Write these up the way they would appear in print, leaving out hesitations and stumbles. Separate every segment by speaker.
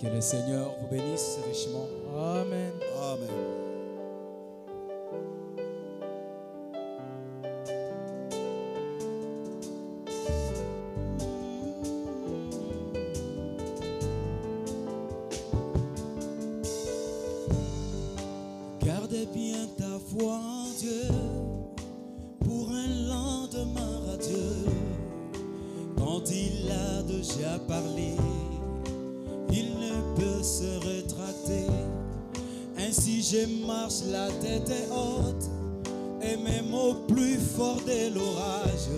Speaker 1: Que le Seigneur vous bénisse richement.
Speaker 2: Amen.
Speaker 3: Amen.
Speaker 4: Garde bien ta foi en Dieu pour un lendemain radieux. Quand il a déjà parlé, il ne peut se rétracter. Ainsi je marche la tête haute, et même au plus fort de l'orage,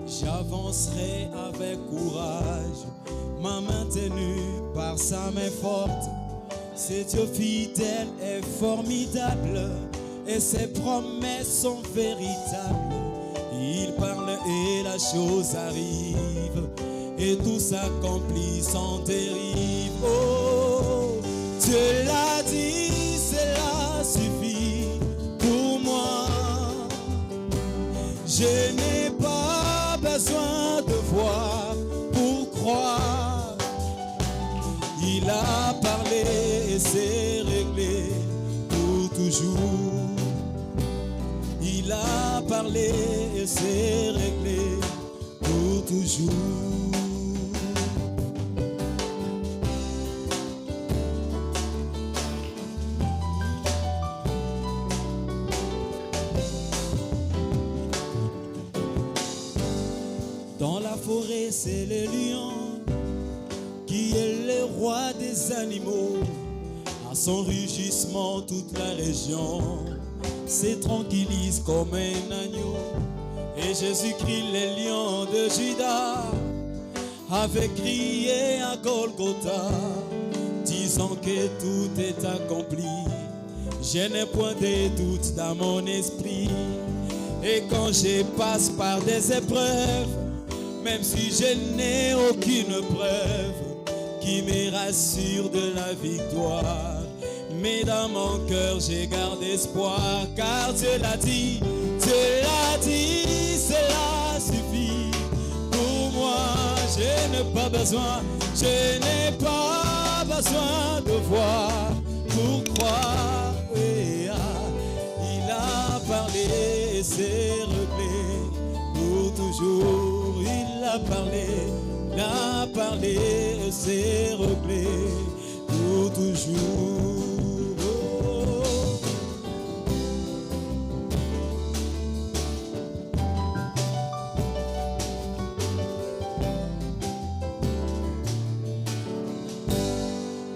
Speaker 4: j'avancerai avec courage, ma main tenue par sa main forte. C'est Dieu fidèle et formidable, et ses promesses sont véritables. Il parle et la chose arrive, et tout s'accomplit sans dérive. Oh, Dieu l'a dit, cela suffit pour moi. Je n'ai pas besoin de voir pour croire. Il a parlé et c'est réglé pour toujours. Il a parlé et c'est réglé pour toujours. Dans la forêt, c'est le lion qui est le roi des animaux. À son rugissement, toute la région se tranquillise comme un agneau. Et Jésus-Christ, le lion de Juda, avait crié à Golgotha, disant que tout est accompli. Je n'ai point de doute dans mon esprit. Et quand je passe par des épreuves, même si je n'ai aucune preuve qui me rassure de la victoire, mais dans mon cœur j'ai gardé espoir, car Dieu l'a dit, cela suffit pour moi. Je n'ai pas besoin de voir pour croire. Oui, il a parlé et c'est réglé pour toujours. Il a parlé et c'est réglé pour toujours.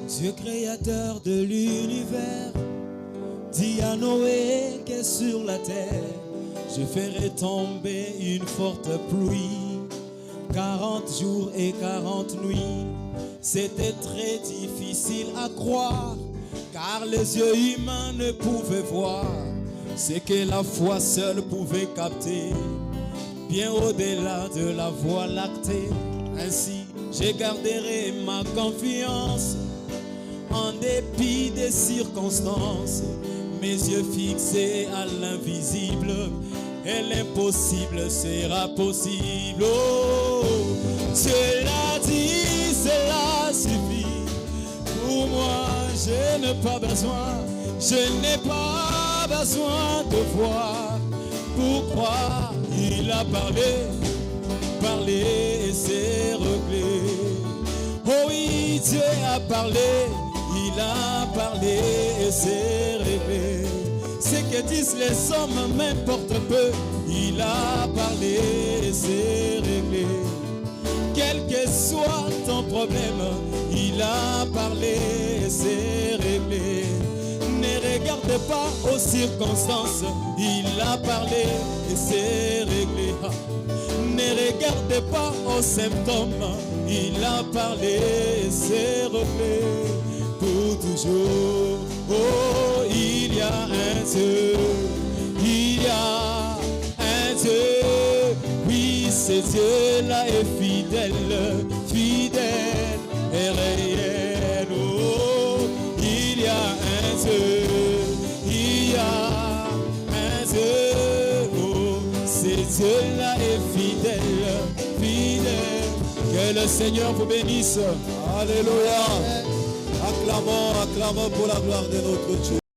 Speaker 4: Dieu créateur de l'univers dit à Noé que sur la terre je ferai tomber une forte pluie, 40 jours et 40 nuits. C'était très difficile à croire, car les yeux humains ne pouvaient voir ce que la foi seule pouvait capter, bien au-delà de la voie lactée. Ainsi je garderai ma confiance en dépit des circonstances, mes yeux fixés à l'invisible, et l'impossible sera possible. Oh, Dieu l'a dit, cela suffit pour moi. Je n'ai pas besoin de voir pour croire. Il a parlé et c'est réglé. Oh oui, Dieu a parlé. Il a parlé et c'est réglé. Ce que disent les hommes m'importe peu. Il a parlé et c'est réglé. Quel que soit ton problème, il a parlé et c'est réglé. Ne regarde pas aux circonstances. Il a parlé et c'est réglé. Ne regarde pas aux symptômes. Il a parlé et c'est réglé. Pour toujours. Oh, il y a un Dieu, il y a un Dieu. Oui, ce Dieu-là est fidèle, fidèle et réel. Oh, il y a un Dieu, il y a un Dieu. Oh, ce Dieu-là est fidèle, fidèle. Que Que le Seigneur vous bénisse.
Speaker 2: Alléluia. Acclamons pour la gloire de notre Dieu.